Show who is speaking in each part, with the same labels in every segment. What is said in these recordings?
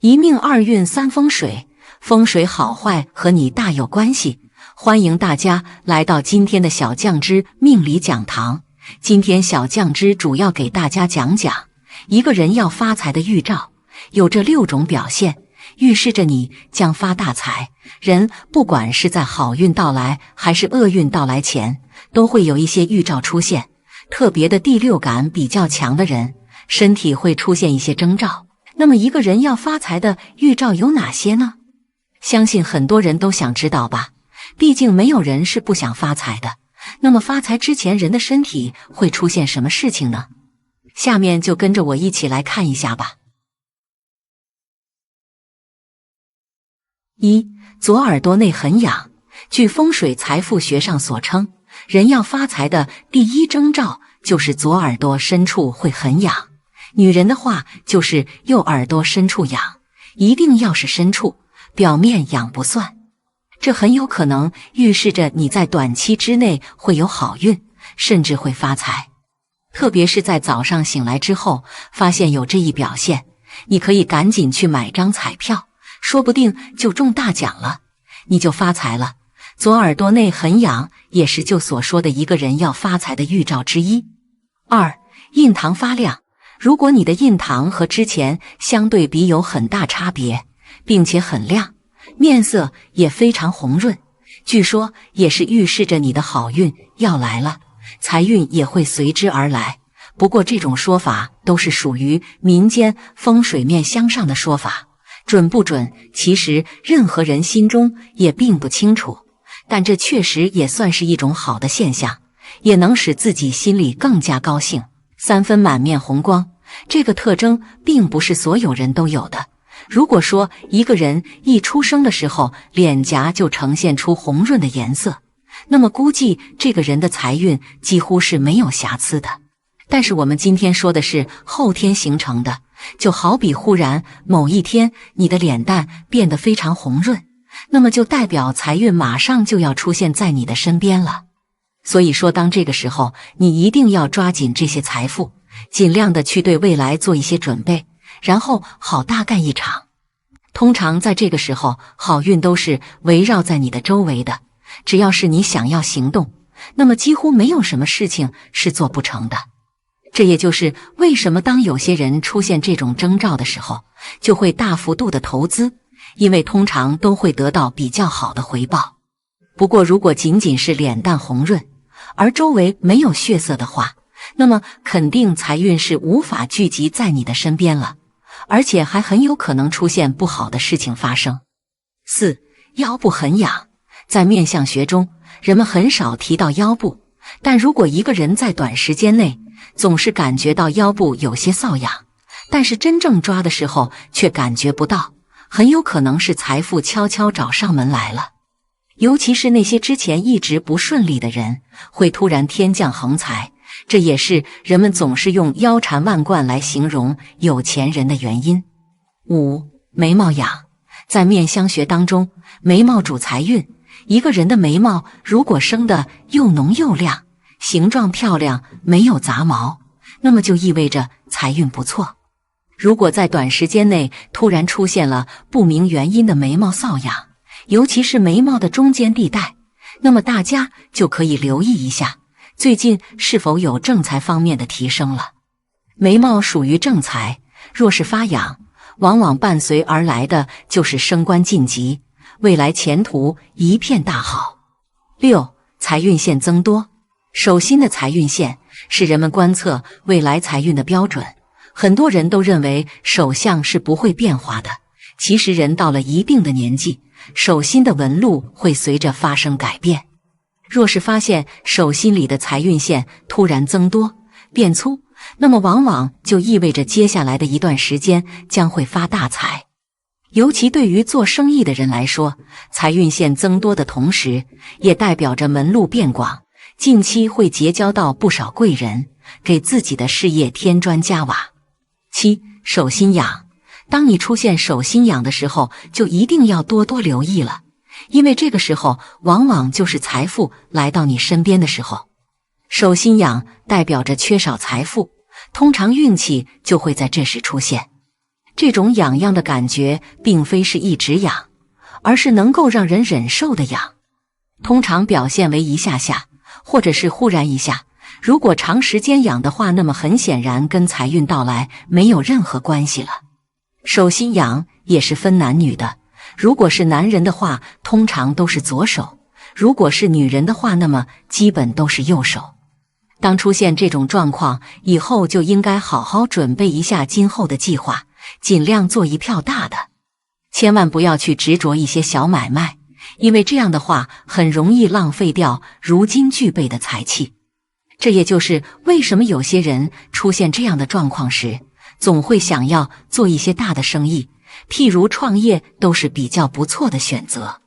Speaker 1: 一命二运三风水，风水好坏和你大有关系。欢迎大家来到今天的小酱汁命理讲堂。今天小酱汁主要给大家讲讲一个人要发财的预兆，有这6种表现，预示着你将发大财。人不管是在好运到来还是厄运到来前，都会有一些预兆出现。特别的第六感比较强的人，身体会出现一些征兆。那么一个人要发财的预兆有哪些呢？相信很多人都想知道吧，毕竟没有人是不想发财的。那么发财之前人的身体会出现什么事情呢？下面就跟着我一起来看一下吧。1. 左耳朵内很痒。据风水财富学上所称，人要发财的第一征兆就是左耳朵深处会很痒。女人的话就是右耳朵深处痒，一定要是深处，表面痒不算。这很有可能预示着你在短期之内会有好运，甚至会发财。特别是在早上醒来之后，发现有这一表现，你可以赶紧去买张彩票，说不定就中大奖了，你就发财了。左耳朵内很痒，也是就所说的一个人要发财的预兆之一。2. 印堂发亮。如果你的印堂和之前相对比有很大差别，并且很亮，面色也非常红润，据说也是预示着你的好运要来了，财运也会随之而来。不过这种说法都是属于民间风水面相上的说法，准不准其实任何人心中也并不清楚，但这确实也算是一种好的现象，也能使自己心里更加高兴。3分满面红光，这个特征并不是所有人都有的。如果说一个人一出生的时候脸颊就呈现出红润的颜色，那么估计这个人的财运几乎是没有瑕疵的。但是我们今天说的是后天形成的，就好比忽然某一天你的脸蛋变得非常红润，那么就代表财运马上就要出现在你的身边了。所以说当这个时候，你一定要抓紧这些财富，尽量的去对未来做一些准备，然后好大干一场。通常在这个时候，好运都是围绕在你的周围的，只要是你想要行动，那么几乎没有什么事情是做不成的。这也就是为什么当有些人出现这种征兆的时候，就会大幅度的投资，因为通常都会得到比较好的回报。不过如果仅仅是脸蛋红润，而周围没有血色的话，那么肯定财运是无法聚集在你的身边了，而且还很有可能出现不好的事情发生。4. 腰部很痒。在面相学中，人们很少提到腰部，但如果一个人在短时间内总是感觉到腰部有些瘙痒，但是真正抓的时候却感觉不到，很有可能是财富悄悄找上门来了。尤其是那些之前一直不顺利的人，会突然天降横财，这也是人们总是用腰缠万贯来形容有钱人的原因。5. 眉毛痒。在面相学当中，眉毛主财运，一个人的眉毛如果生得又浓又亮，形状漂亮，没有杂毛，那么就意味着财运不错。如果在短时间内突然出现了不明原因的眉毛瘙痒，尤其是眉毛的中间地带，那么大家就可以留意一下，最近是否有正财方面的提升了。眉毛属于正财，若是发痒，往往伴随而来的就是升官晋级，未来前途一片大好。6. 财运线增多。手心的财运线是人们观测未来财运的标准，很多人都认为手相是不会变化的，其实人到了一定的年纪，手心的纹路会随着发生改变。若是发现手心里的财运线突然增多变粗，那么往往就意味着接下来的一段时间将会发大财。尤其对于做生意的人来说，财运线增多的同时，也代表着门路变广，近期会结交到不少贵人，给自己的事业添砖加瓦。7. 手心痒。当你出现手心痒的时候，就一定要多多留意了，因为这个时候往往就是财富来到你身边的时候。手心痒代表着缺少财富，通常运气就会在这时出现。这种痒痒的感觉并非是一直痒，而是能够让人忍受的痒。通常表现为一下下，或者是忽然一下。如果长时间痒的话，那么很显然跟财运到来没有任何关系了。手心痒也是分男女的，如果是男人的话，通常都是左手；如果是女人的话，那么基本都是右手。当出现这种状况以后，就应该好好准备一下今后的计划，尽量做一票大的，千万不要去执着一些小买卖，因为这样的话很容易浪费掉如今具备的财气。这也就是为什么有些人出现这样的状况时，总会想要做一些大的生意，譬如创业都是比较不错的选择。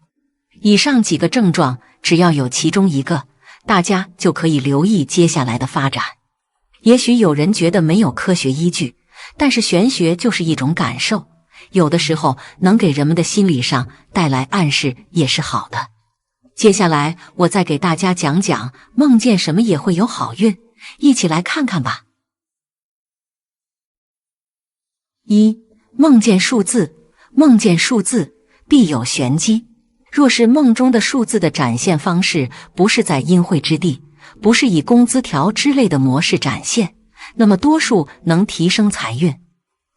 Speaker 1: 以上几个症状，只要有其中一个，大家就可以留意接下来的发展。也许有人觉得没有科学依据，但是玄学就是一种感受，有的时候能给人们的心理上带来暗示也是好的。接下来我再给大家讲讲梦见什么也会有好运，一起来看看吧。1. 梦见数字，梦见数字必有玄机。若是梦中的数字的展现方式不是在阴晦之地，不是以工资条之类的模式展现，那么多数能提升财运。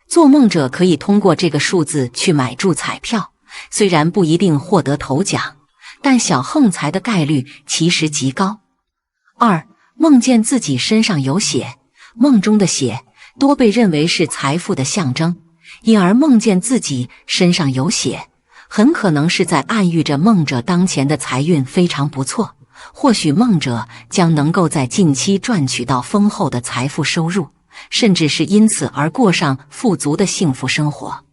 Speaker 1: 做梦者可以通过这个数字去买注彩票，虽然不一定获得头奖，但小横财的概率其实极高。2. 梦见自己身上有血，梦中的血多被认为是财富的象征，因而梦见自己身上有血，很可能是在暗喻着梦者当前的财运非常不错，或许梦者将能够在近期赚取到丰厚的财富收入，甚至是因此而过上富足的幸福生活。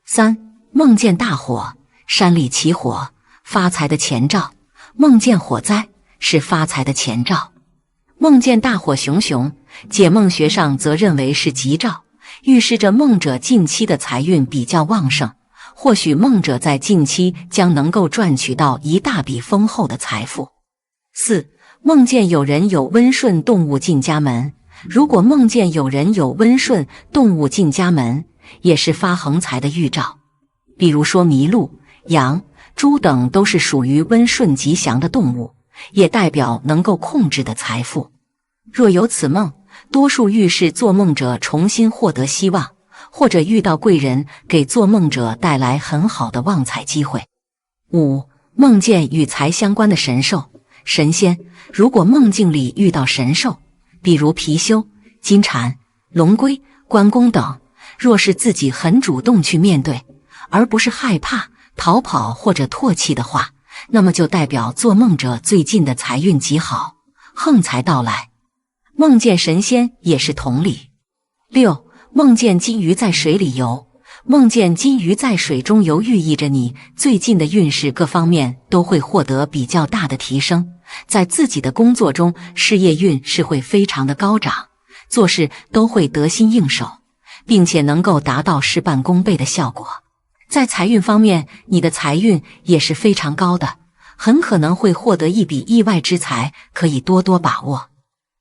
Speaker 1: 3. 梦见大火，山里起火，发财的前兆。梦见火灾是发财的前兆。梦见大火熊熊，解梦学上则认为是吉兆，预示着梦者近期的财运比较旺盛，或许梦者在近期将能够赚取到一大笔丰厚的财富。4. 梦见有人有温顺动物进家门，如果梦见有人有温顺动物进家门，也是发横财的预兆。比如说麋鹿、羊、猪等都是属于温顺吉祥的动物，也代表能够控制的财富。若有此梦，多数预示做梦者重新获得希望，或者遇到贵人，给做梦者带来很好的旺财机会。5. 梦见与财相关的神兽、神仙，如果梦境里遇到神兽，比如貔貅、金蝉、龙龟、关公等，若是自己很主动去面对，而不是害怕、逃跑或者唾弃的话，那么就代表做梦者最近的财运极好，横财到来。梦见神仙也是同理。6. 梦见金鱼在水里游，梦见金鱼在水中游，寓意着你最近的运势各方面都会获得比较大的提升，在自己的工作中，事业运是会非常的高涨，做事都会得心应手，并且能够达到事半功倍的效果。在财运方面，你的财运也是非常高的，很可能会获得一笔意外之财，可以多多把握。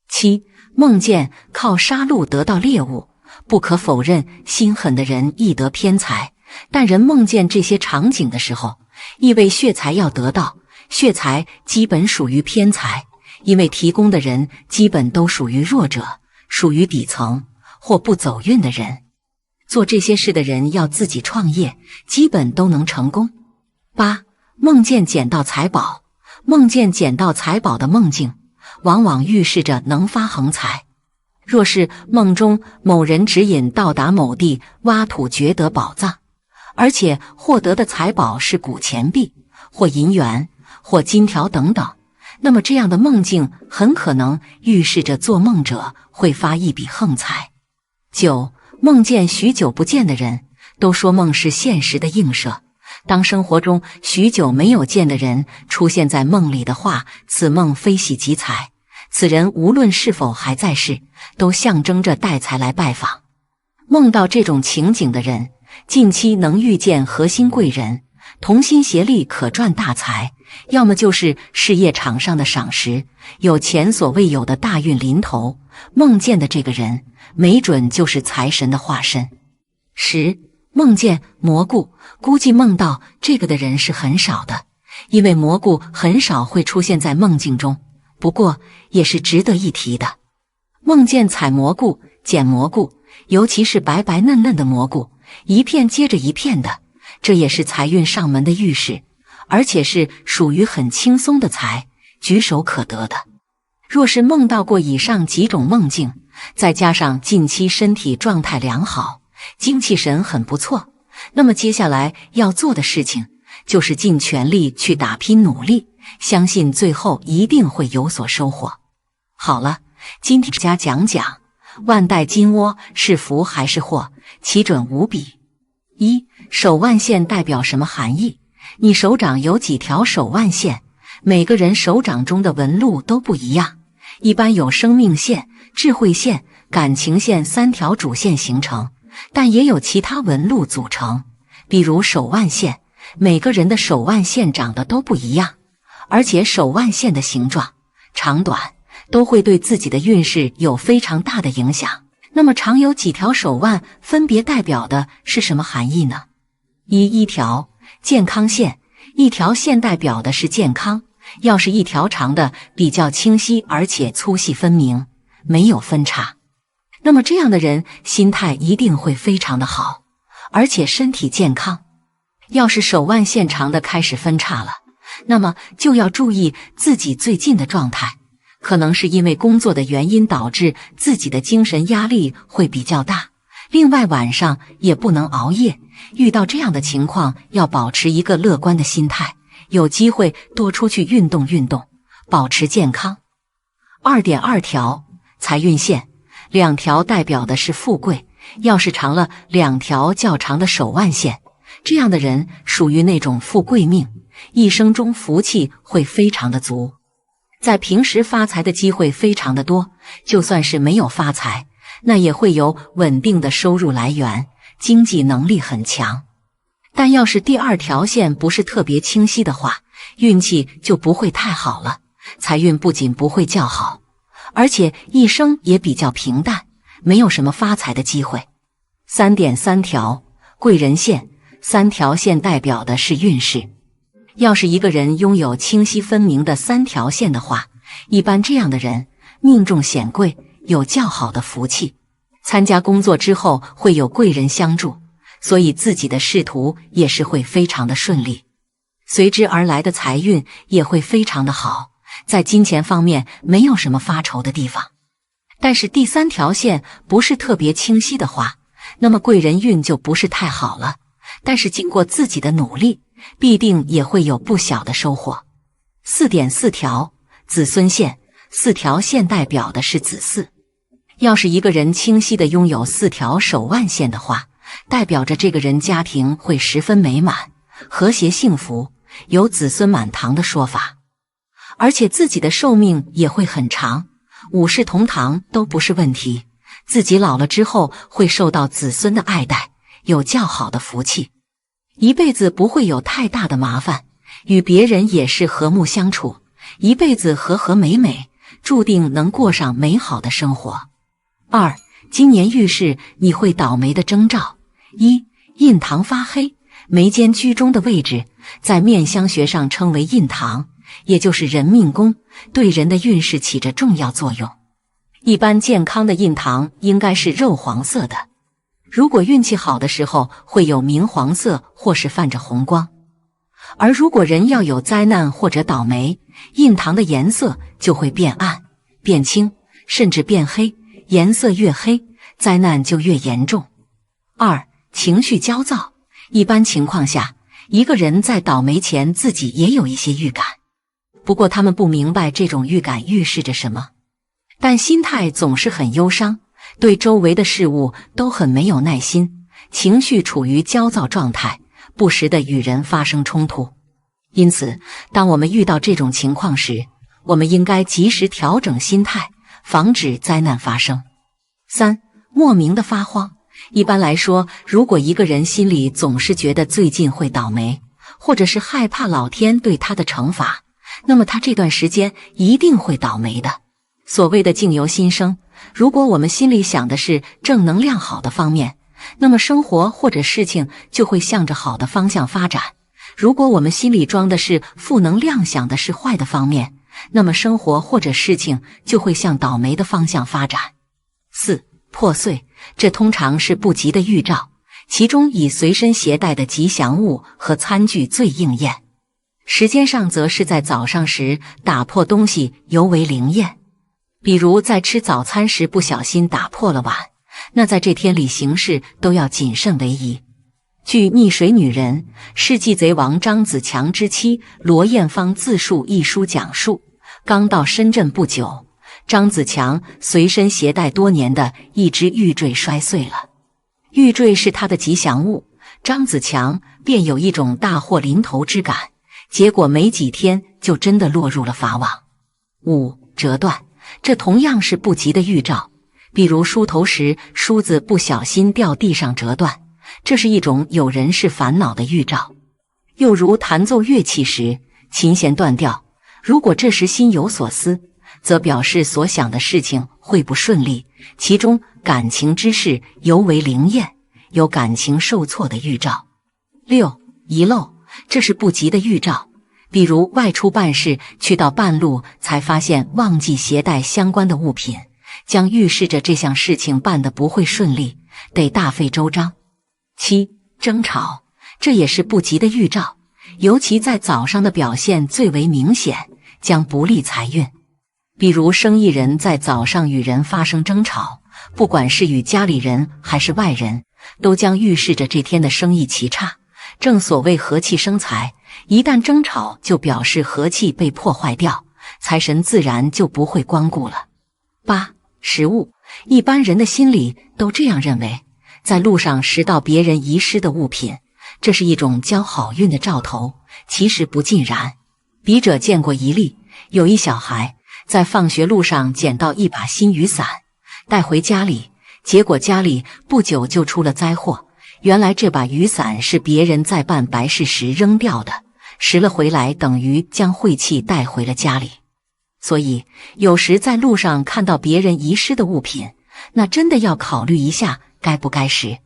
Speaker 1: 7. 梦见靠杀戮得到猎物，不可否认，心狠的人易得偏财，但人梦见这些场景的时候，意味血财要得到，血财基本属于偏财，因为提供的人基本都属于弱者，属于底层或不走运的人。做这些事的人要自己创业，基本都能成功。8. 梦见捡到财宝，梦见捡到财宝的梦境，往往预示着能发横财。若是梦中某人指引到达某地挖土掘得宝藏，而且获得的财宝是古钱币或银元或金条等等，那么这样的梦境很可能预示着做梦者会发一笔横财。9. 梦见许久不见的人，都说梦是现实的映射，当生活中许久没有见的人出现在梦里的话，此梦非喜即财，此人无论是否还在世，都象征着带财来拜访。梦到这种情景的人，近期能遇见核心贵人，同心协力可赚大财，要么就是事业场上的赏识，有前所未有的大运临头，梦见的这个人没准就是财神的化身。10. 梦见蘑菇，估计梦到这个的人是很少的，因为蘑菇很少会出现在梦境中。不过也是值得一提的。梦见采蘑菇、捡蘑菇，尤其是白白嫩嫩的蘑菇，一片接着一片的，这也是财运上门的预示，而且是属于很轻松的财，举手可得的。若是梦到过以上几种梦境，再加上近期身体状态良好，精气神很不错，那么接下来要做的事情就是尽全力去打拼努力，相信最后一定会有所收获。好了，今天家讲讲万代金窝是福还是祸，奇准无比。一、手腕线代表什么含义？你手掌有几条手腕线？每个人手掌中的纹路都不一样，一般有生命线、智慧线、感情线3条主线形成，但也有其他纹路组成，比如手腕线。每个人的手腕线长得都不一样，而且手腕线的形状、长短都会对自己的运势有非常大的影响。那么常有几条手腕分别代表的是什么含义呢？一条健康线，一条线代表的是健康，要是一条长的比较清晰，而且粗细分明，没有分叉，那么这样的人心态一定会非常的好，而且身体健康。要是手腕线长的开始分叉了，那么就要注意自己最近的状态，可能是因为工作的原因导致自己的精神压力会比较大，另外晚上也不能熬夜，遇到这样的情况要保持一个乐观的心态，有机会多出去运动运动，保持健康。2.2条财运线，2条代表的是富贵，要是长了2条较长的手腕线，这样的人属于那种富贵命，一生中福气会非常的足，在平时发财的机会非常的多，就算是没有发财，那也会有稳定的收入来源，经济能力很强。但要是第2条线不是特别清晰的话，运气就不会太好了，财运不仅不会较好，而且一生也比较平淡，没有什么发财的机会。3.3条贵人线，3条线代表的是运势。要是一个人拥有清晰分明的3条线的话，一般这样的人命中显贵，有较好的福气，参加工作之后会有贵人相助，所以自己的仕途也是会非常的顺利，随之而来的财运也会非常的好，在金钱方面没有什么发愁的地方。但是第3条线不是特别清晰的话，那么贵人运就不是太好了，但是经过自己的努力，必定也会有不小的收获。4.4条子孙线，4条线代表的是子嗣。要是一个人清晰的拥有4条手腕线的话，代表着这个人家庭会十分美满、和谐幸福，有子孙满堂的说法，而且自己的寿命也会很长，5世同堂都不是问题，自己老了之后会受到子孙的爱戴，有较好的福气，一辈子不会有太大的麻烦，与别人也是和睦相处，一辈子和和美美，注定能过上美好的生活。2. 今年遇事你会倒霉的征兆。1. 印堂发黑，眉间居中的位置在面相学上称为印堂，也就是人命宫，对人的运势起着重要作用。一般健康的印堂应该是肉黄色的，如果运气好的时候会有明黄色或是泛着红光，而如果人要有灾难或者倒霉，印堂的颜色就会变暗、变青，甚至变黑，颜色越黑，灾难就越严重。2. 情绪焦躁，一般情况下，一个人在倒霉前自己也有一些预感，不过他们不明白这种预感预示着什么，但心态总是很忧伤，对周围的事物都很没有耐心，情绪处于焦躁状态，不时地与人发生冲突。因此，当我们遇到这种情况时，我们应该及时调整心态，防止灾难发生。3. 莫名的发慌，一般来说，如果一个人心里总是觉得最近会倒霉，或者是害怕老天对他的惩罚，那么他这段时间一定会倒霉的。所谓的境由心生，如果我们心里想的是正能量好的方面，那么生活或者事情就会向着好的方向发展。如果我们心里装的是负能量，想的是坏的方面，那么生活或者事情就会向倒霉的方向发展。4. 破碎，这通常是不吉的预兆，其中以随身携带的吉祥物和餐具最应验。时间上则是在早上时打破东西尤为灵验，比如在吃早餐时不小心打破了碗，那在这天里行事都要谨慎为宜。据《溺水女人》世纪贼王张子强之妻罗艳芳自述一书讲述，刚到深圳不久，张子强随身携带多年的一只玉坠摔碎了。玉坠是他的吉祥物，张子强便有一种大祸临头之感，结果没几天就真的落入了法网。5. 折断，这同样是不吉的预兆，比如梳头时梳子不小心掉地上折断，这是一种有人事烦恼的预兆。又如弹奏乐器时琴弦断掉，如果这时心有所思，则表示所想的事情会不顺利，其中感情之事尤为灵验，有感情受挫的预兆。6. 遗漏，这是不吉的预兆，比如外出办事去到半路才发现忘记携带相关的物品，将预示着这项事情办得不会顺利，得大费周章。7. 争吵，这也是不吉的预兆，尤其在早上的表现最为明显，将不利财运。比如生意人在早上与人发生争吵，不管是与家里人还是外人，都将预示着这天的生意奇差。正所谓和气生财，一旦争吵就表示和气被破坏掉，财神自然就不会光顾了。8. 失误，一般人的心里都这样认为，在路上拾到别人遗失的物品，这是一种交好运的兆头，其实不尽然。笔者见过一例，有一小孩在放学路上捡到一把新雨伞，带回家里，结果家里不久就出了灾祸。原来这把雨伞是别人在办白事时扔掉的，拾了回来等于将晦气带回了家里。所以有时在路上看到别人遗失的物品，那真的要考虑一下该不该拾。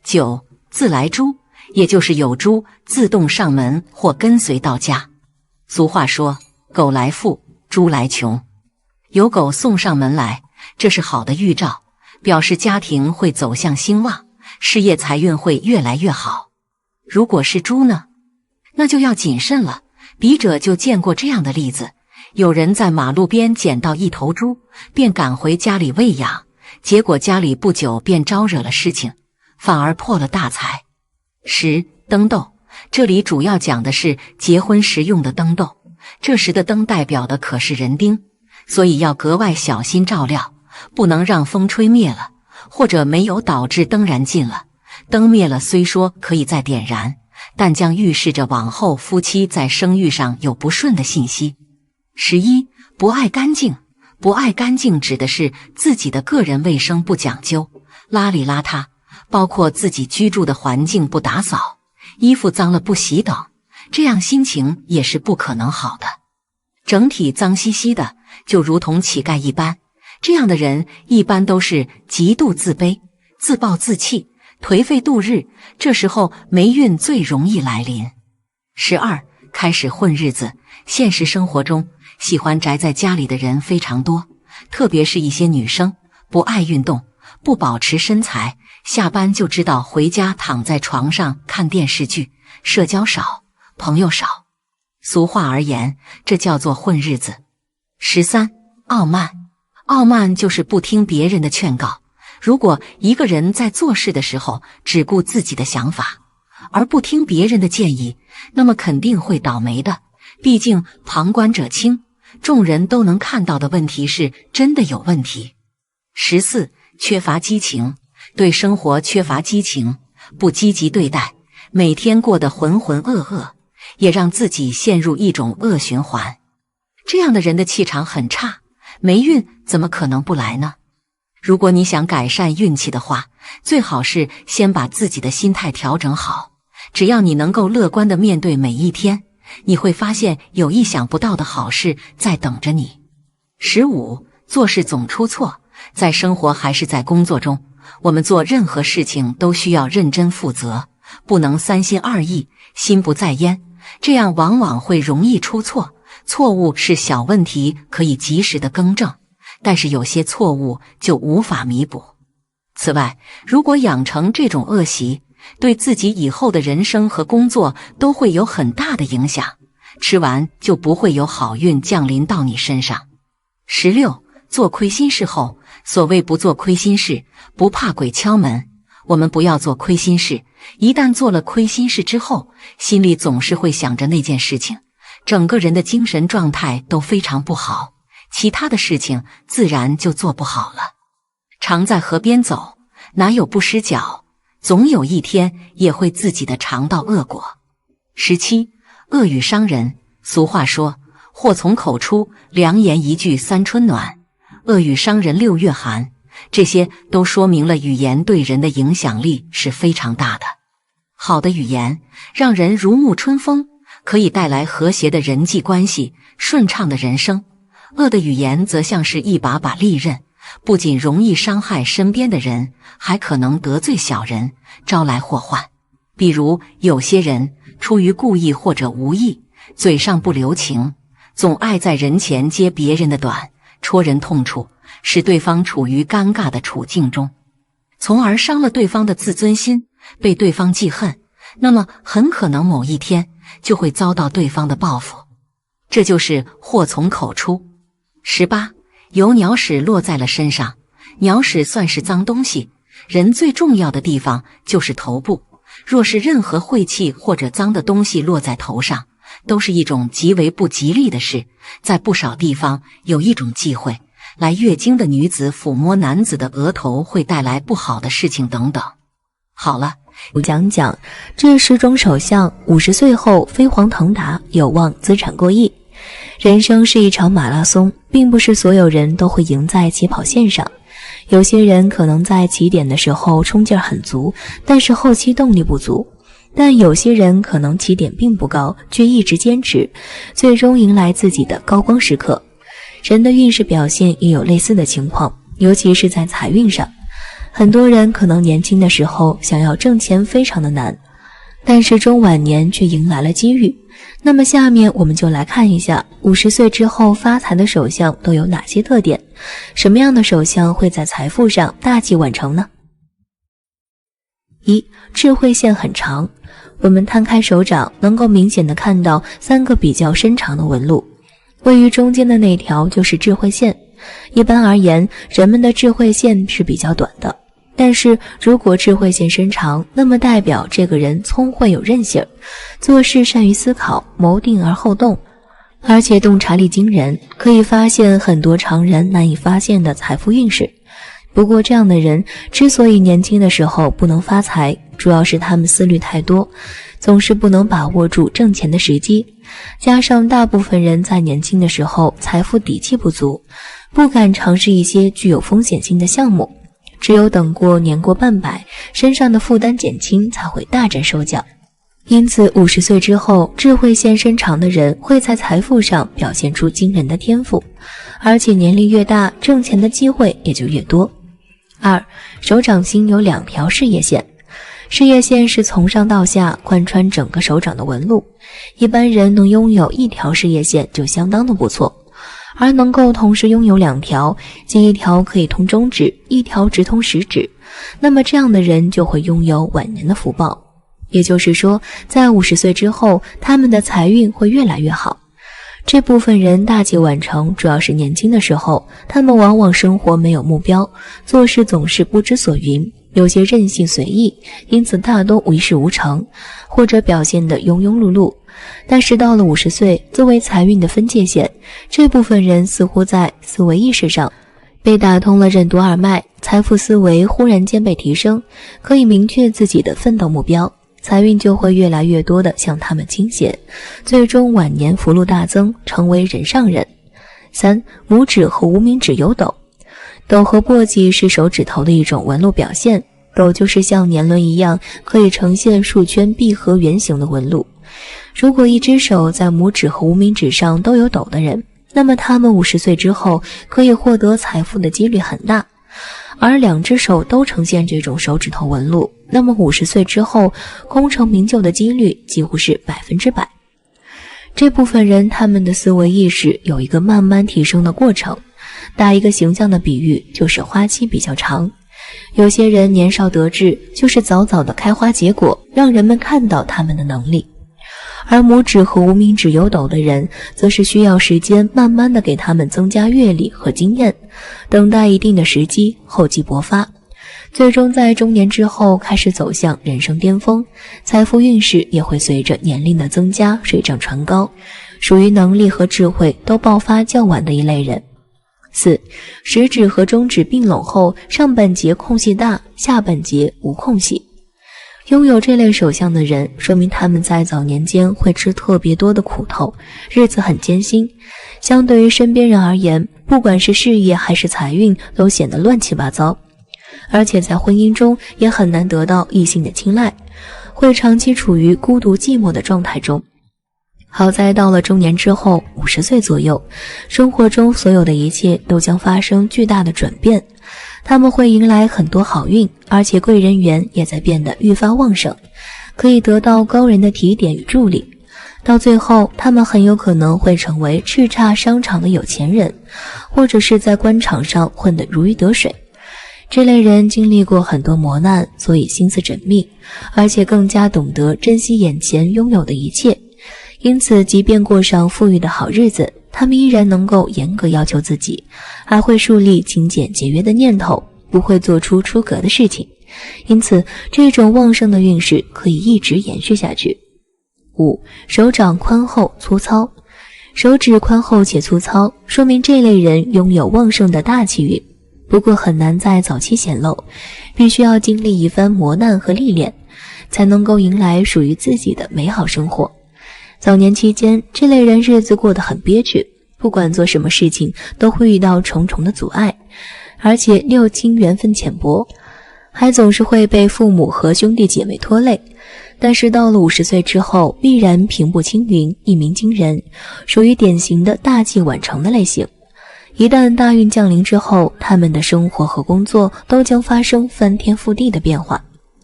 Speaker 1: 9. 自来猪，也就是有猪自动上门或跟随到家。俗话说，狗来富，猪来穷。有狗送上门来，这是好的预兆，表示家庭会走向兴旺，事业财运会越来越好。如果是猪呢，那就要谨慎了。笔者就见过这样的例子，有人在马路边捡到一头猪，便赶回家里喂养，结果家里不久便招惹了事情，反而破了大财。10. 灯斗，这里主要讲的是结婚时用的灯斗，这时的灯代表的可是人丁，所以要格外小心照料，不能让风吹灭了，或者没有导致灯燃尽了。灯灭了虽说可以再点燃，但将预示着往后夫妻在生育上有不顺的信息。11. 不爱干净，不爱干净指的是自己的个人卫生不讲究，邋里邋遢，包括自己居住的环境不打扫，衣服脏了不洗等，这样心情也是不可能好的。整体脏兮兮的，就如同乞丐一般，这样的人一般都是极度自卑、自暴自弃，颓废度日，这时候霉运最容易来临。12. 开始混日子，现实生活中喜欢宅在家里的人非常多，特别是一些女生，不爱运动，不保持身材，下班就知道回家躺在床上看电视剧，社交少，朋友少。俗话而言，这叫做混日子。13. 傲慢，傲慢就是不听别人的劝告。如果一个人在做事的时候只顾自己的想法，而不听别人的建议，那么肯定会倒霉的。毕竟旁观者清，众人都能看到的问题是真的有问题。14. 缺乏激情，对生活缺乏激情，不积极对待，每天过得浑浑噩噩，也让自己陷入一种恶循环。这样的人的气场很差，霉运怎么可能不来呢？如果你想改善运气的话，最好是先把自己的心态调整好。只要你能够乐观地面对每一天，你会发现有意想不到的好事在等着你。15. 做事总出错，在生活还是在工作中，我们做任何事情都需要认真负责，不能三心二意，心不在焉，这样往往会容易出错。错误是小问题，可以及时的更正，但是有些错误就无法弥补。此外，如果养成这种恶习，对自己以后的人生和工作都会有很大的影响，吃完就不会有好运降临到你身上。16. 做亏心事后，所谓不做亏心事，不怕鬼敲门。我们不要做亏心事，一旦做了亏心事之后，心里总是会想着那件事情，整个人的精神状态都非常不好，其他的事情自然就做不好了。常在河边走，哪有不湿脚？总有一天也会自己的尝到恶果。17. 恶语伤人。俗话说，祸从口出，良言一句三春暖，恶语伤人六月寒。这些都说明了语言对人的影响力是非常大的。好的语言让人如沐春风，可以带来和谐的人际关系，顺畅的人生。恶的语言则像是一把把利刃，不仅容易伤害身边的人，还可能得罪小人，招来祸患。比如有些人出于故意或者无意，嘴上不留情，总爱在人前揭别人的短，戳人痛处，使对方处于尴尬的处境中，从而伤了对方的自尊心，被对方记恨，那么很可能某一天就会遭到对方的报复。这就是祸从口出。18. 有鸟屎落在了身上。鸟屎算是脏东西，人最重要的地方就是头部，若是任何晦气或者脏的东西落在头上，都是一种极为不吉利的事。在不少地方有一种忌讳，来月经的女子抚摸男子的额头会带来不好的事情等等。好了，
Speaker 2: 我讲讲这10种手相，50岁后飞黄腾达，有望资产过亿。人生是一场马拉松，并不是所有人都会赢在起跑线上。有些人可能在起点的时候冲劲很足，但是后期动力不足。但有些人可能起点并不高，却一直坚持，最终迎来自己的高光时刻。人的运势表现也有类似的情况，尤其是在财运上。很多人可能年轻的时候想要挣钱非常的难，但是中晚年却迎来了机遇。那么下面我们就来看一下50岁之后发财的手相都有哪些特点，什么样的手相会在财富上大器晚成呢？1. 智慧线很长。我们摊开手掌，能够明显的看到3个比较深长的纹路，位于中间的那条就是智慧线。一般而言，人们的智慧线是比较短的，但是如果智慧线伸长，那么代表这个人聪慧有韧性，做事善于思考，谋定而后动，而且洞察力惊人，可以发现很多常人难以发现的财富运势。不过这样的人之所以年轻的时候不能发财，主要是他们思虑太多，总是不能把握住挣钱的时机，加上大部分人在年轻的时候财富底气不足，不敢尝试一些具有风险性的项目，只有等过年过半百，身上的负担减轻，才会大展手脚。因此50岁之后，智慧线伸长的人会在财富上表现出惊人的天赋，而且年龄越大，挣钱的机会也就越多。2. 手掌心有2条事业线。事业线是从上到下贯穿整个手掌的纹路，一般人能拥有1条事业线就相当的不错，而能够同时拥有2条，即1条可以通中指，1条直通食指，那么这样的人就会拥有晚年的福报。也就是说，在50岁之后，他们的财运会越来越好。这部分人大器晚成，主要是年轻的时候，他们往往生活没有目标，做事总是不知所云，有些任性随意，因此大多一事无成，或者表现得庸庸碌碌。但是到了50岁，作为财运的分界线，这部分人似乎在思维意识上被打通了任督二脉，财富思维忽然间被提升，可以明确自己的奋斗目标，财运就会越来越多的向他们倾斜，最终晚年福禄大增，成为人上人。3. 拇指和无名指有斗。斗和簸箕是手指头的一种纹路表现，斗就是像年轮一样，可以呈现数圈闭合圆形的纹路。如果一只手在拇指和无名指上都有斗的人，那么他们50岁之后可以获得财富的几率很大。而2只手都呈现这种手指头纹路，那么50岁之后功成名就的几率几乎是100%。这部分人他们的思维意识有一个慢慢提升的过程，打一个形象的比喻，就是花期比较长。有些人年少得志，就是早早的开花结果，让人们看到他们的能力。而拇指和无名指有斗的人，则是需要时间慢慢的给他们增加阅历和经验，等待一定的时机，厚积薄发，最终在中年之后开始走向人生巅峰，财富运势也会随着年龄的增加水涨船高，属于能力和智慧都爆发较晚的一类人。4. 食指和中指并拢后，上半截空隙大，下半截无空隙。拥有这类手相的人，说明他们在早年间会吃特别多的苦头，日子很艰辛。相对于身边人而言，不管是事业还是财运，都显得乱七八糟。而且在婚姻中也很难得到异性的青睐，会长期处于孤独寂寞的状态中。好在到了中年之后，50岁左右，生活中所有的一切都将发生巨大的转变，他们会迎来很多好运，而且贵人缘也在变得愈发旺盛，可以得到高人的提点与助力。到最后，他们很有可能会成为叱咤商场的有钱人，或者是在官场上混得如鱼得水。这类人经历过很多磨难，所以心思缜密，而且更加懂得珍惜眼前拥有的一切。因此，即便过上富裕的好日子，他们依然能够严格要求自己，还会树立勤俭节约的念头，不会做出出格的事情。因此，这种旺盛的运势可以一直延续下去。5. 手掌宽厚粗糙。手指宽厚且粗糙，说明这类人拥有旺盛的大气运，不过很难在早期显露，必须要经历一番磨难和历练，才能够迎来属于自己的美好生活。早年期间，这类人日子过得很憋屈，不管做什么事情都会遇到重重的阻碍，而且六亲缘分浅薄，还总是会被父母和兄弟姐妹拖累。但是到了50岁之后，必然平步青云，一鸣惊人，属于典型的大器晚成的类型。一旦大运降临之后，他们的生活和工作都将发生翻天覆地的变化，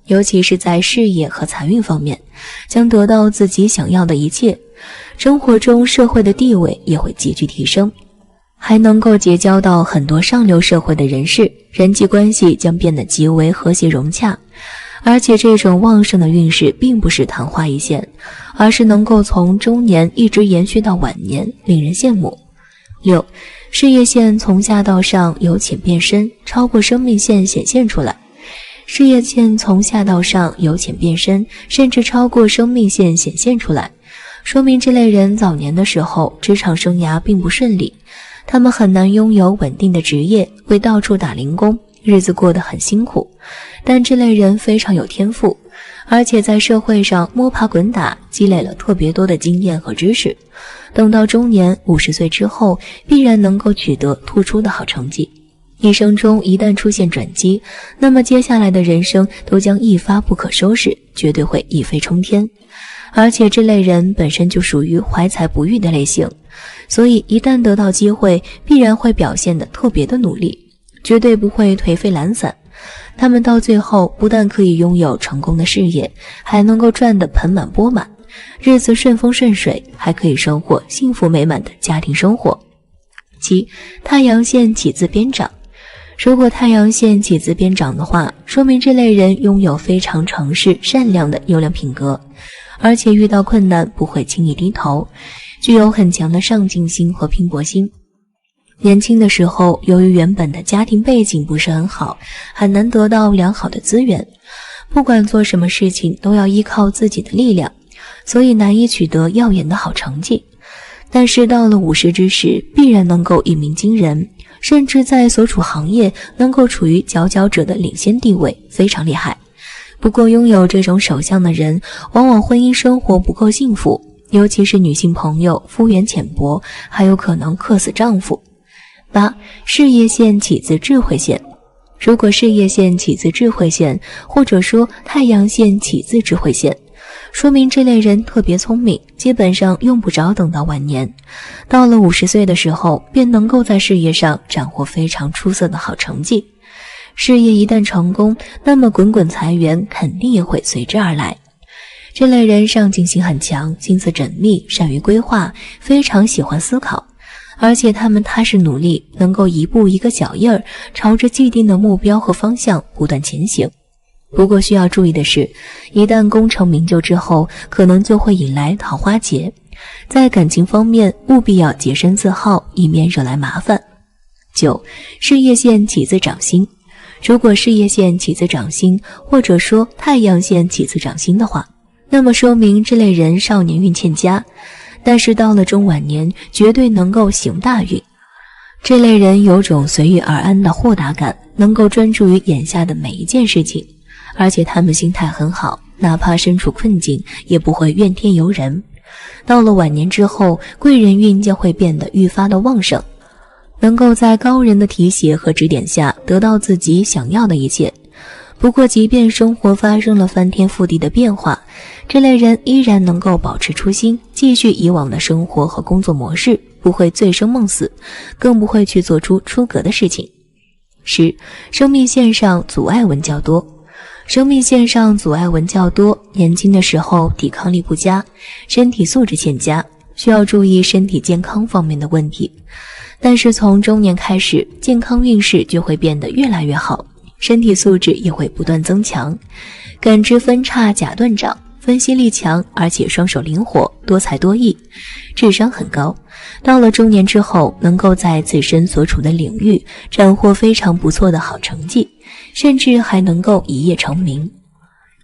Speaker 2: 尤其是在事业和财运方面，将得到自己想要的一切，生活中社会的地位也会急剧提升，还能够结交到很多上流社会的人士，人际关系将变得极为和谐融洽。而且这种旺盛的运势并不是昙花一现，而是能够从中年一直延续到晚年，令人羡慕。6. 事业线从下到上由浅变深，超过生命线显现出来。事业线从下到上由浅变深，甚至超过生命线显现出来，说明这类人早年的时候职场生涯并不顺利，他们很难拥有稳定的职业，会到处打零工，日子过得很辛苦。但这类人非常有天赋，而且在社会上摸爬滚打，积累了特别多的经验和知识，等到中年50岁之后，必然能够取得突出的好成绩。一生中一旦出现转机，那么接下来的人生都将一发不可收拾，绝对会一飞冲天。而且这类人本身就属于怀才不遇的类型，所以一旦得到机会，必然会表现得特别的努力，绝对不会颓废懒散。他们到最后不但可以拥有成功的事业，还能够赚得盆满钵满，日子顺风顺水，还可以收获幸福美满的家庭生活。7. 太阳线起自边长。如果太阳线起自边长的话，说明这类人拥有非常诚实善良的优良品格，而且遇到困难不会轻易低头，具有很强的上进心和拼搏心。年轻的时候，由于原本的家庭背景不是很好，很难得到良好的资源，不管做什么事情都要依靠自己的力量，所以难以取得耀眼的好成绩。但是到了50之时，必然能够一鸣惊人，甚至在所处行业能够处于佼佼者的领先地位，非常厉害。不过拥有这种手相的人，往往婚姻生活不够幸福，尤其是女性朋友肤缘浅薄，还有可能克死丈夫。8. 事业线起自智慧线。如果事业线起自智慧线，或者说太阳线起自智慧线，说明这类人特别聪明，基本上用不着等到晚年，到了50岁的时候，便能够在事业上斩获非常出色的好成绩。事业一旦成功，那么滚滚财源肯定也会随之而来。这类人上进心很强，心思缜密，善于规划，非常喜欢思考，而且他们踏实努力，能够一步一个脚印儿，朝着既定的目标和方向不断前行。不过需要注意的是，一旦功成名就之后，可能就会引来桃花劫。在感情方面，务必要洁身自好，以免惹来麻烦。9. 事业线起自掌星。如果事业线起自掌星，或者说太阳线起自掌星的话，那么说明这类人少年运欠佳，但是到了中晚年绝对能够行大运。这类人有种随遇而安的豁达感，能够专注于眼下的每一件事情，而且他们心态很好，哪怕身处困境也不会怨天尤人。到了晚年之后，贵人运将会变得愈发的旺盛，能够在高人的提携和指点下得到自己想要的一切。不过即便生活发生了翻天覆地的变化，这类人依然能够保持初心，继续以往的生活和工作模式，不会醉生梦死，更不会去做出出格的事情。10. 生命线上阻碍纹较多。生命线上阻碍纹较多，年轻的时候抵抗力不佳，身体素质欠佳，需要注意身体健康方面的问题。但是从中年开始，健康运势就会变得越来越好，身体素质也会不断增强，感知分叉假断掌，分析力强，而且双手灵活，多才多艺，智商很高。到了中年之后，能够在自身所处的领域斩获非常不错的好成绩，甚至还能够一夜成名。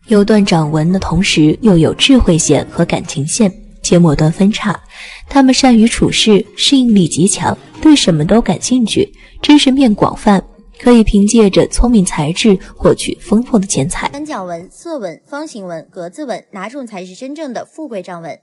Speaker 2: 有断掌纹的同时，又有智慧线和感情线，且末端分叉。他们善于处事，适应力极强，对什么都感兴趣，知识面广泛，可以凭借着聪明才智获取丰富的钱财。
Speaker 3: 三角纹、色纹、方形纹、格子纹，哪种才是真正的富贵掌纹？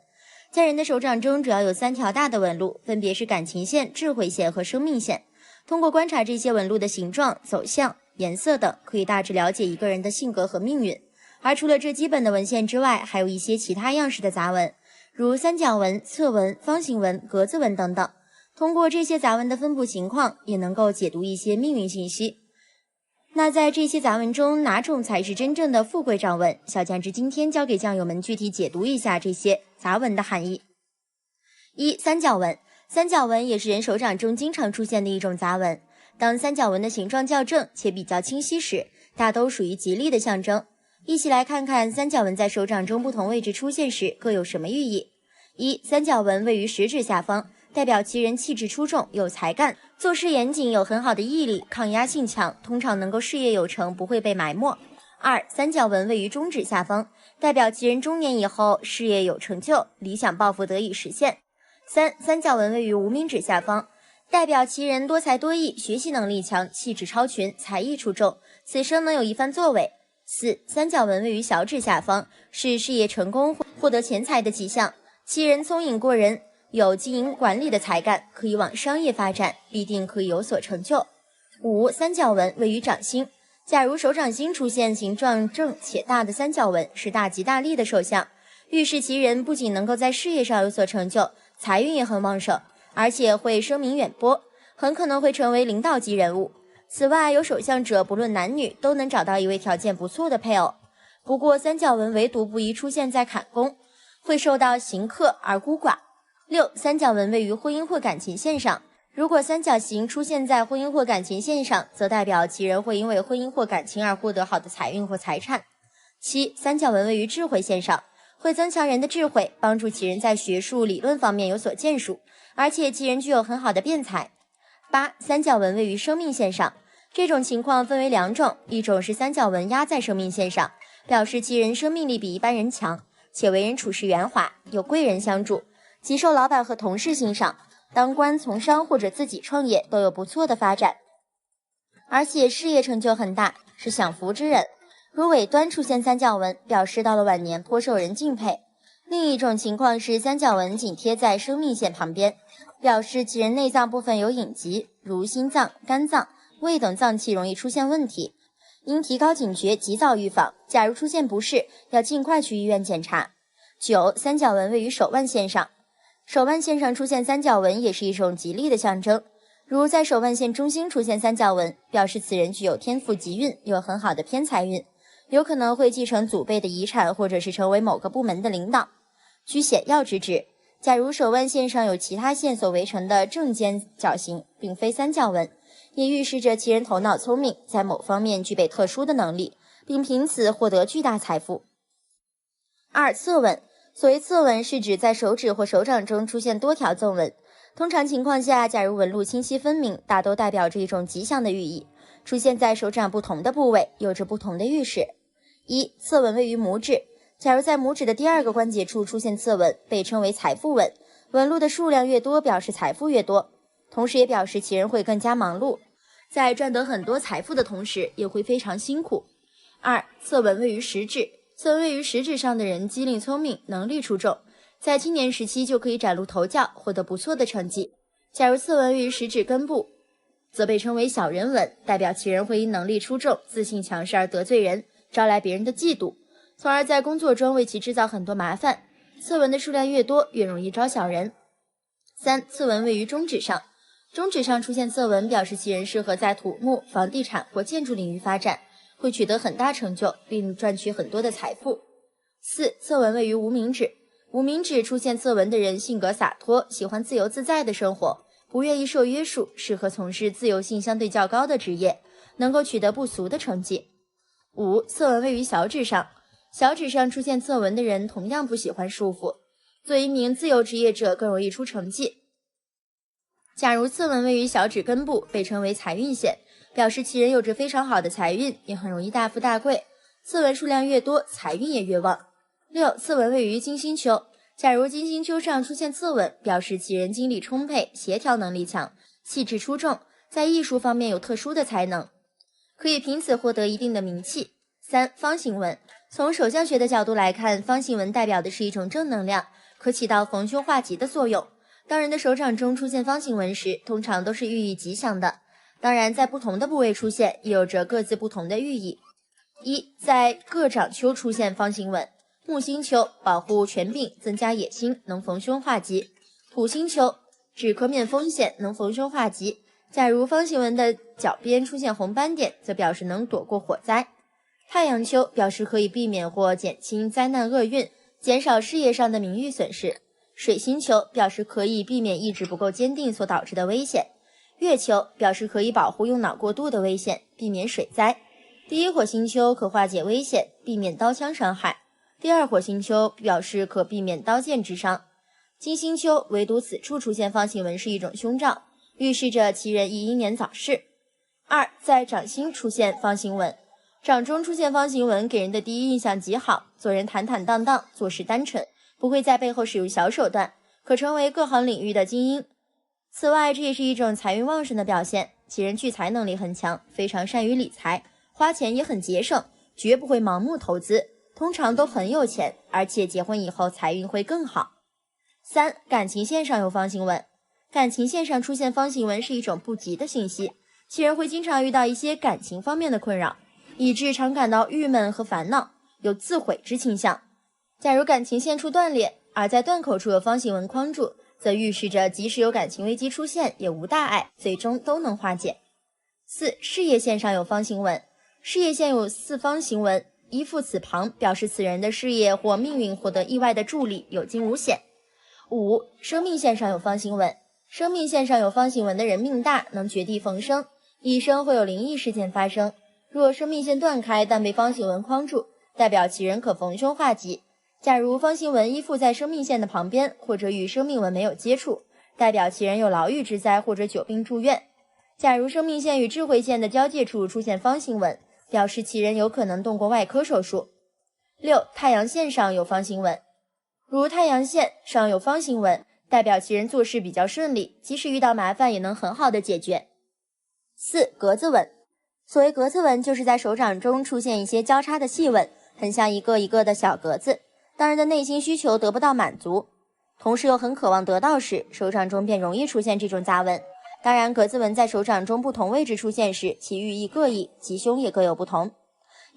Speaker 3: 在人的手掌中主要有3条大的纹路，分别是感情线、智慧线和生命线。通过观察这些纹路的形状、走向、颜色等，可以大致了解一个人的性格和命运。而除了这基本的纹线之外，还有一些其他样式的杂纹，如三角纹、侧纹、方形纹、格子纹等等。通过这些杂纹的分布情况，也能够解读一些命运信息。那在这些杂纹中，哪种才是真正的富贵掌纹？小酱汁今天教给酱友们具体解读一下这些杂纹的含义。1. 三角纹。三角纹也是人手掌中经常出现的一种杂纹。当三角纹的形状较正且比较清晰时，大都属于吉利的象征。一起来看看三角纹在手掌中不同位置出现时各有什么寓意。1. 三角纹位于食指下方，代表其人气质出众，有才干，做事严谨，有很好的毅力，抗压性强，通常能够事业有成，不会被埋没。2. 三角纹位于中指下方，代表其人中年以后事业有成就，理想抱负得以实现。3. 三角纹位于无名指下方，代表其人多才多艺，学习能力强，气质超群，才艺出众，此生能有一番作为。4. 三角纹位于小指下方，是事业成功，获得钱财的迹象，其人聪颖过人，有经营管理的才干，可以往商业发展，必定可以有所成就。5. 三角纹位于掌心，假如手掌心出现形状正且大的三角纹，是大吉大利的手相，预示其人不仅能够在事业上有所成就，财运也很旺盛，而且会声名远播，很可能会成为领导级人物。此外，有手相者不论男女都能找到一位条件不错的配偶。不过三角纹唯独不宜出现在坎宫，会受到刑克而孤寡。6. 三角纹位于婚姻或感情线上，如果三角形出现在婚姻或感情线上，则代表其人会因为婚姻或感情而获得好的财运或财产。7. 三角纹位于智慧线上，会增强人的智慧，帮助其人在学术理论方面有所建树，而且其人具有很好的辩才。8. 三角纹位于生命线上，这种情况分为2种，一种是三角纹压在生命线上，表示其人生命力比一般人强，且为人处事圆滑，有贵人相助，极受老板和同事欣赏，当官从商或者自己创业都有不错的发展，而且事业成就很大，是享福之人。如尾端出现三角纹，表示到了晚年颇受人敬佩。另一种情况是三角纹紧贴在生命线旁边，表示其人内脏部分有隐疾，如心脏、肝脏、胃等脏器容易出现问题，应提高警觉，及早预防。假如出现不适，要尽快去医院检查。9. 三角纹位于手腕线上，手腕线上出现三角纹也是一种吉利的象征，如在手腕线中心出现三角纹，表示此人具有天赋吉运，有很好的偏财运，有可能会继承祖辈的遗产，或者是成为某个部门的领导。居显要之至，假如手腕线上有其他线所围成的正尖角形，并非三角纹，也预示着其人头脑聪明，在某方面具备特殊的能力，并凭此获得巨大财富。2. 侧纹。所谓侧纹是指在手指或手掌中出现多条纵纹，通常情况下，假如纹路清晰分明，大都代表着一种吉祥的寓意，出现在手掌不同的部位，有着不同的预示。1. 侧纹位于拇指。假如在拇指的第2个关节处出现侧纹，被称为财富纹，纹路的数量越多，表示财富越多，同时也表示其人会更加忙碌，在赚得很多财富的同时，也会非常辛苦。2. 侧纹位于食指。侧纹位于食指上的人机灵聪明，能力出众，在青年时期就可以崭露头角，获得不错的成绩。假如侧纹位于食指根部，则被称为小人纹，代表其人会因能力出众、自信强势而得罪人，招来别人的嫉妒，从而在工作中为其制造很多麻烦。侧纹的数量越多，越容易招小人。3. 侧纹位于中指上。中指上出现侧纹，表示其人适合在土木、房地产或建筑领域发展，会取得很大成就，并赚取很多的财富。4. 侧纹位于无名指。无名指出现侧纹的人性格洒脱，喜欢自由自在的生活，不愿意受约束，适合从事自由性相对较高的职业，能够取得不俗的成绩。5. 侧纹位于小指上。小指上出现侧纹的人同样不喜欢束缚，作为一名自由职业者更容易出成绩。假如侧纹位于小指根部，被称为财运线，表示其人有着非常好的财运，也很容易大富大贵。侧纹数量越多，财运也越旺。6. 侧纹位于金星丘。假如金星丘上出现侧纹，表示其人精力充沛，协调能力强，气质出众，在艺术方面有特殊的才能，可以凭此获得一定的名气。3. 方形纹。从手相学的角度来看，方形纹代表的是一种正能量，可起到逢凶化吉的作用。当人的手掌中出现方形纹时，通常都是寓意吉祥的。当然，在不同的部位出现，也有着各自不同的寓意。1. 在各掌丘出现方形纹。木星丘保护权柄，增加野心，能逢凶化吉。土星丘指可免风险，能逢凶化吉。假如方形纹的角边出现红斑点，则表示能躲过火灾。太阳丘表示可以避免或减轻灾难厄运，减少事业上的名誉损失。水星丘表示可以避免意志不够坚定所导致的危险。月丘表示可以保护用脑过度的危险，避免水灾。第一火星丘可化解危险，避免刀枪伤害。第二火星丘表示可避免刀剑之伤。金星丘唯独此处出现方形纹是一种凶兆，预示着其人易英年早逝。2. 在掌心出现方形纹。掌中出现方形纹给人的第一印象极好，做人坦坦荡荡，做事单纯，不会在背后使用小手段，可成为各行领域的精英。此外，这也是一种财运旺盛的表现，其人聚财能力很强，非常善于理财，花钱也很节省，绝不会盲目投资，通常都很有钱，而且结婚以后财运会更好。3. 感情线上有方形纹。感情线上出现方形纹是一种不吉的信息，其人会经常遇到一些感情方面的困扰，以致常感到郁闷和烦恼，有自毁之倾向。假如感情线处断裂，而在断口处有方形纹框住，则预示着即使有感情危机出现，也无大碍，最终都能化解。4. 事业线上有方形纹。事业线有4方形纹，依附此旁，表示此人的事业或命运获得意外的助力，有惊无险。5. 生命线上有方形纹。生命线上有方形纹的人命大，能绝地逢生，一生会有灵异事件发生。若生命线断开，但被方形纹框住，代表其人可逢凶化吉。假如方形纹依附在生命线的旁边，或者与生命纹没有接触，代表其人有牢狱之灾或者久病住院。假如生命线与智慧线的交界处出现方形纹，表示其人有可能动过外科手术。6. 太阳线上有方形纹。如太阳线上有方形纹，代表其人做事比较顺利，即使遇到麻烦也能很好的解决。4. 格子纹。所谓格子纹，就是在手掌中出现一些交叉的细纹，很像一个一个的小格子。当人的内心需求得不到满足，同时又很渴望得到时，手掌中便容易出现这种杂纹。当然，格子纹在手掌中不同位置出现时，其寓意各异，吉凶也各有不同。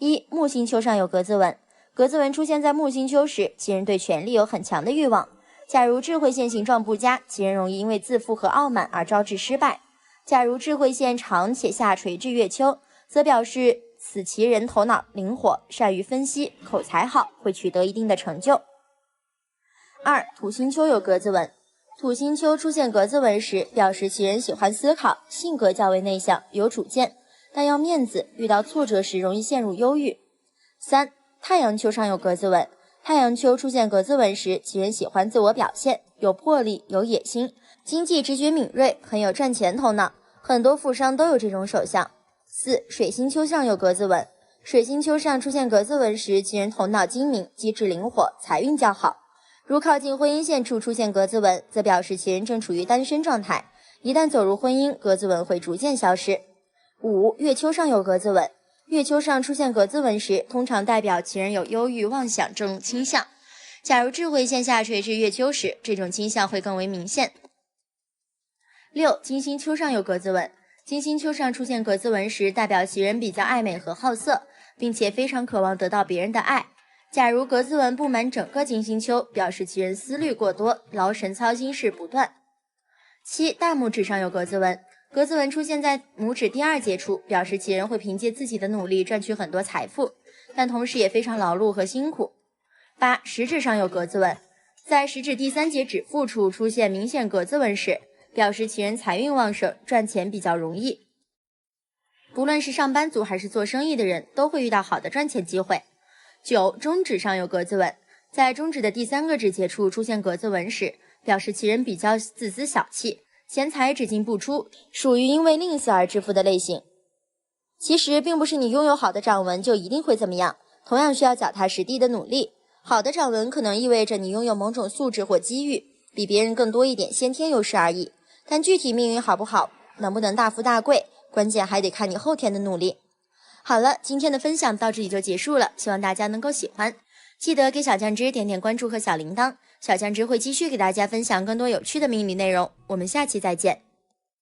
Speaker 3: 1. 木星丘上有格子纹。格子纹出现在木星丘时，其人对权力有很强的欲望。假如智慧线形状不佳，其人容易因为自负和傲慢而招致失败。假如智慧线长且下垂至月丘，则表示此其人头脑灵活，善于分析，口才好，会取得一定的成就。2. 土星丘有格子纹。土星丘出现格子纹时，表示其人喜欢思考，性格较为内向，有主见，但要面子，遇到挫折时容易陷入忧郁。3. 太阳丘上有格子纹。太阳丘出现格子纹时，其人喜欢自我表现，有魄力，有野心，经济直觉敏锐，很有赚钱头脑，很多富商都有这种手相。4. 水星丘上有格子纹。水星丘上出现格子纹时，其人头脑精明，机智灵活，财运较好。如靠近婚姻线处出现格子纹，则表示其人正处于单身状态，一旦走入婚姻，格子纹会逐渐消失。5. 月丘上有格子纹。月丘上出现格子纹时，通常代表其人有忧郁、妄想症倾向。假如智慧线下垂至月丘时，这种倾向会更为明显。6. 金星丘上有格子纹。金星丘上出现格子纹时，代表其人比较爱美和好色，并且非常渴望得到别人的爱。假如格子纹布满整个金星丘，表示其人思虑过多，劳神操心事不断。7. 大拇指上有格子纹。格子纹出现在拇指第2节处，表示其人会凭借自己的努力赚取很多财富，但同时也非常劳碌和辛苦。8. 食指上有格子纹。在食指第3节指腹处出现明显格子纹时，表示其人财运旺盛，赚钱比较容易。不论是上班族还是做生意的人，都会遇到好的赚钱机会。9. 中指上有格子纹。在中指的第3个指节处出现格子纹时，表示其人比较自私小气，钱财只进不出，属于因为吝啬而致富的类型。其实并不是你拥有好的掌纹就一定会怎么样，同样需要脚踏实地的努力。好的掌纹可能意味着你拥有某种素质或机遇，比别人更多一点先天优势而已，但具体命运好不好，能不能大富大贵，关键还得看你后天的努力。好了，今天的分享到这里就结束了，希望大家能够喜欢。记得给小酱汁点点关注和小铃铛，小酱汁会继续给大家分享更多有趣的命理内容。我们下期再见。